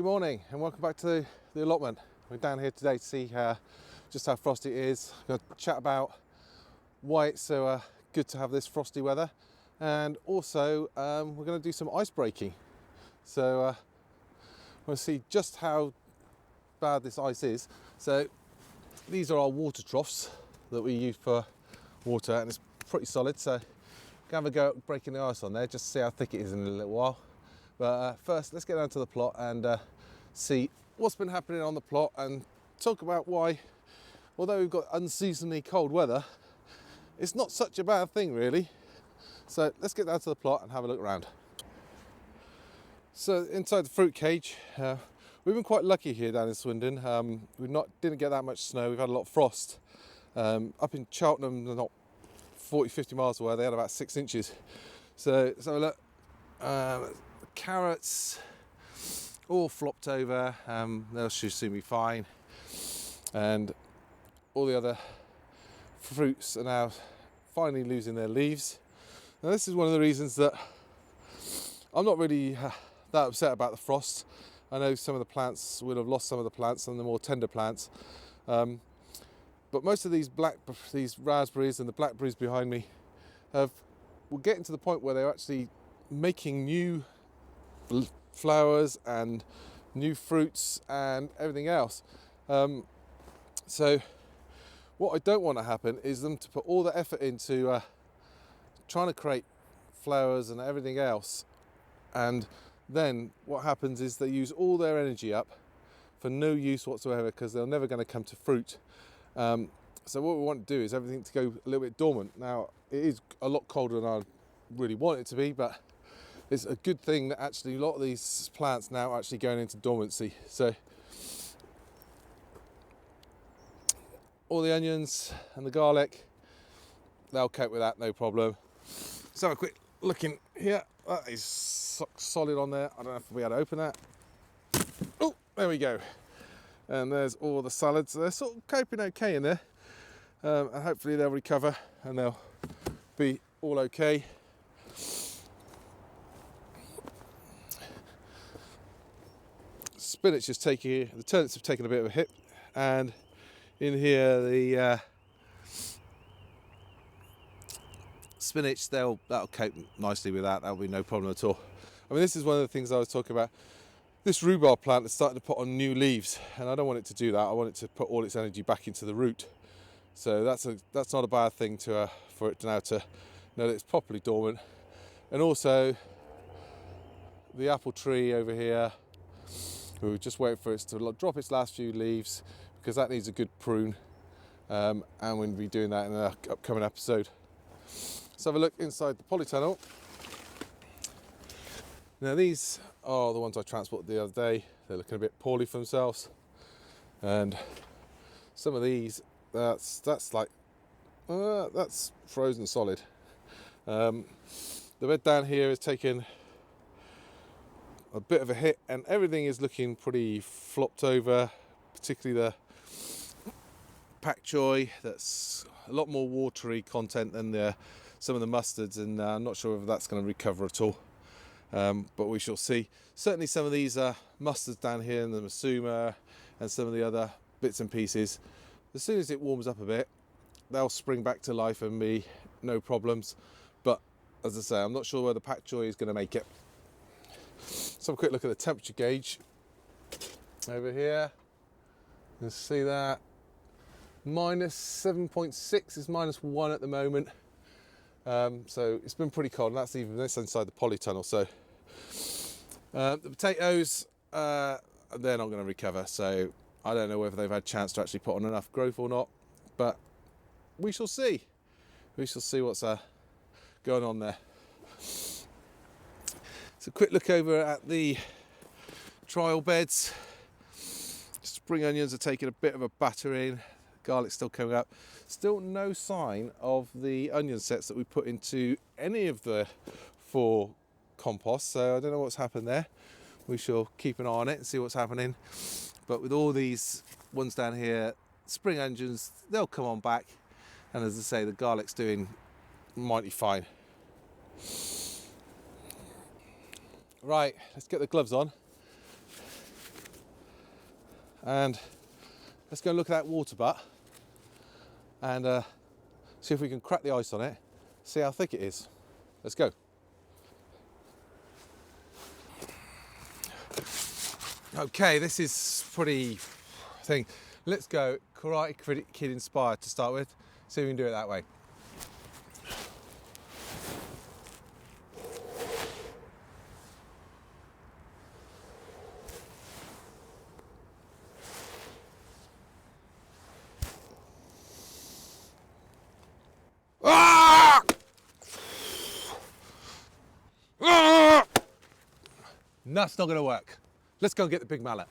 Good morning and welcome back to the allotment. We're down here today to see just how frosty it is. We're going to chat about why it's so good to have this frosty weather, and also we're going to do some ice breaking. So we'll see just how bad this ice is. So these are our water troughs that we use for water, and it's pretty solid. So we're going to have a go at breaking the ice on there just to see how thick it is in a little while. But first, let's get down to the plot and see what's been happening on the plot and talk about why, although we've got unseasonably cold weather, it's not such a bad thing really. So let's get down to the plot and have a look around. So inside the fruit cage, we've been quite lucky here down in Swindon. We didn't get that much snow. We've had a lot of frost. Up in Cheltenham, not 40-50 miles away, they had about 6 inches. So look. Carrots all flopped over, they should soon be fine, and all the other fruits are now finally losing their leaves. Now this is one of the reasons that I'm not really that upset about the frost. I know some of the plants will have lost some of the plants, some of the more tender plants, but most of these raspberries and the blackberries behind me will getting to the point where they're actually making new flowers and new fruits and everything else. So what I don't want to happen is them to put all the effort into trying to create flowers and everything else, and then what happens is they use all their energy up for no use whatsoever, because they're never going to come to fruit. So what we want to do is everything to go a little bit dormant. Now it is a lot colder than I really want it to be, but it's a good thing that actually a lot of these plants now are actually going into dormancy. So all the onions and the garlic, they'll cope with that, no problem. So have a quick look in here. That is solid on there. I don't know if we'll be able to open that. Oh, there we go. And there's all the salads. They're sort of coping okay in there. And hopefully they'll recover and they'll be all okay. Spinach is the turnips have taken a bit of a hit, and in here the spinach, that'll cope nicely with that. That'll be no problem at all. I mean, this is one of the things I was talking about. This rhubarb plant is starting to put on new leaves, and I don't want it to do that. I want it to put all its energy back into the root. So that's not a bad thing for it now to know that it's properly dormant. And also the apple tree over here, we'll just wait for it to drop its last few leaves, because that needs a good prune, and we'll be doing that in an upcoming episode. Let's have a look inside the polytunnel. Now these are the ones I transported the other day. They're looking a bit poorly for themselves, and some of these, that's frozen solid. The bed down here is taking a bit of a hit, and everything is looking pretty flopped over, particularly the pak choy. That's a lot more watery content than some of the mustards, and I'm not sure if that's going to recover at all, but we shall see. Certainly some of these mustards down here, and the masuma and some of the other bits and pieces, as soon as it warms up a bit, they'll spring back to life and be no problems. But as I say, I'm not sure where the pak choy is going to make it. Let's have a quick look at the temperature gauge over here. You can see that minus 7.6 is -1 at the moment. So it's been pretty cold, and that's inside the polytunnel. So the potatoes, they're not going to recover. So I don't know whether they've had a chance to actually put on enough growth or not, but we shall see. We shall see what's going on there. So a quick look over at the trial beds. Spring onions are taking a bit of a battering. Garlic's still coming up. Still no sign of the onion sets that we put into any of the 4 composts. So I don't know what's happened there. We shall keep an eye on it and see what's happening. But with all these ones down here, spring onions, they'll come on back. And as I say, the garlic's doing mighty fine. Right, let's get the gloves on. and let's go and look at that water butt and see if we can crack the ice on it, see how thick it is. Let's go. Okay, this is pretty thing. Let's go Karate Kid inspired to start with. See if we can do it that way. Ah! Ah! That's not going to work. Let's go and get the big mallet.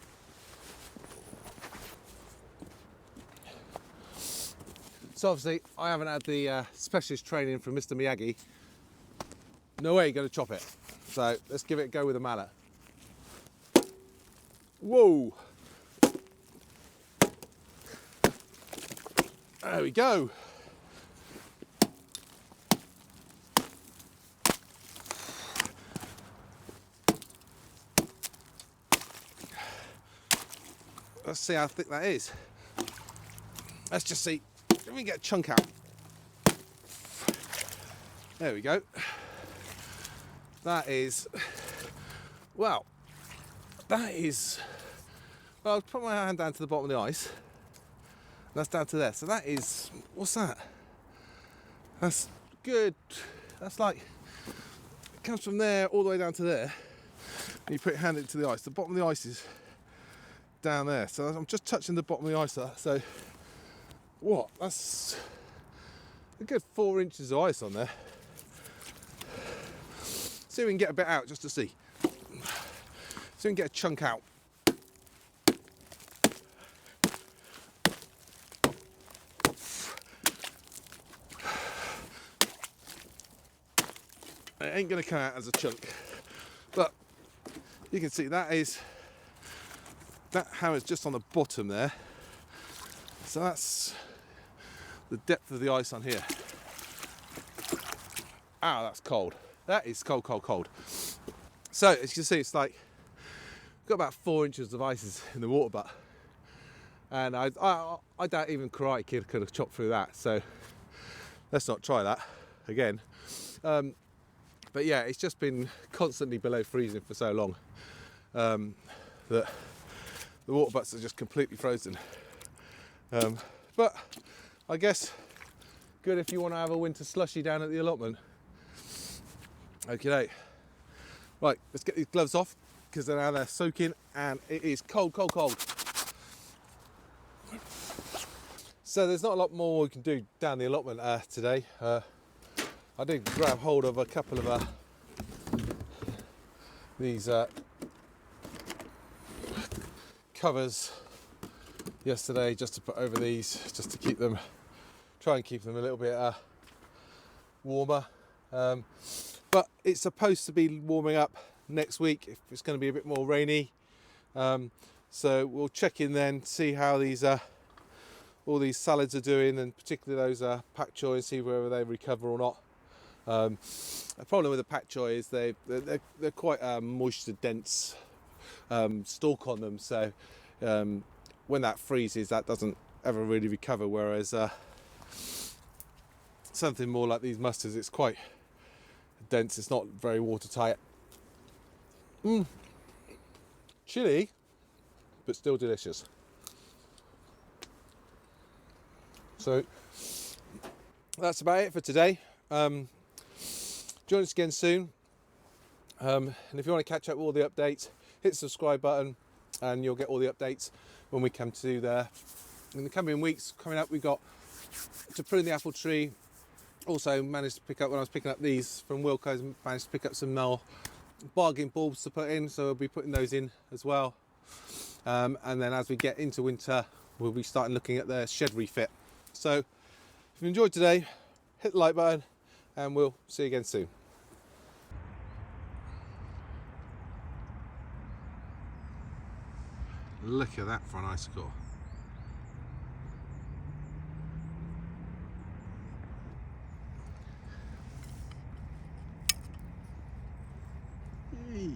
So obviously I haven't had the specialist training from Mr. Miyagi. No way you're going to chop it. So let's give it a go with a mallet. Whoa! There we go. Let's see how thick that is. Let's just see if we can get a chunk out. There we go. That is, well, I'll put my hand down to the bottom of the ice. That's down to there. So that is, what's that? That's good. That's like, it comes from there all the way down to there. And you put your hand into the ice. The bottom of the ice is down there. So I'm just touching the bottom of the ice there. So what? That's a good 4 inches of ice on there. See if we can get a bit out just to see. See if we can get a chunk out. It ain't going to come out as a chunk, but you can see that hammer's just on the bottom there. So that's the depth of the ice on here. Ow, that's cold. That is cold, cold, cold. So as you can see, it's like got about 4 inches of ice in the water butt, and I doubt even Karate Kid could have chopped through that. So let's not try that again. But yeah, it's just been constantly below freezing for so long that the water butts are just completely frozen. But I guess good if you want to have a winter slushy down at the allotment. Okay, right, let's get these gloves off because now they're soaking and it is cold, cold, cold. So there's not a lot more we can do down the allotment today. I did grab hold of a couple of these covers yesterday just to put over these, just to keep them, try and keep them a little bit warmer. But it's supposed to be warming up next week if it's going to be a bit more rainy. So we'll check in then, see how these all these salads are doing, and particularly those pak choy, and see whether they recover or not. The problem with the pak choy is they're quite moisture dense stalk on them, so when that freezes, that doesn't ever really recover, whereas something more like these mustards, it's quite dense, it's not very watertight. Chilly, but still delicious. So that's about it for today. Join us again soon, and if you want to catch up with all the updates, hit the subscribe button and you'll get all the updates when we come to there. In the coming weeks coming up, we've got to prune the apple tree. Also managed to pick up, when I was picking up these from Wilco's, managed to pick up some more bargain bulbs to put in, so we'll be putting those in as well. And then as we get into winter, we'll be starting looking at the shed refit. So if you enjoyed today, hit the like button and we'll see you again soon. Look at that for an icicle. Hey.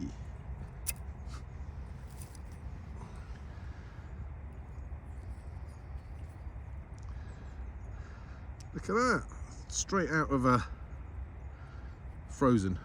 Look at that, straight out of a Frozen.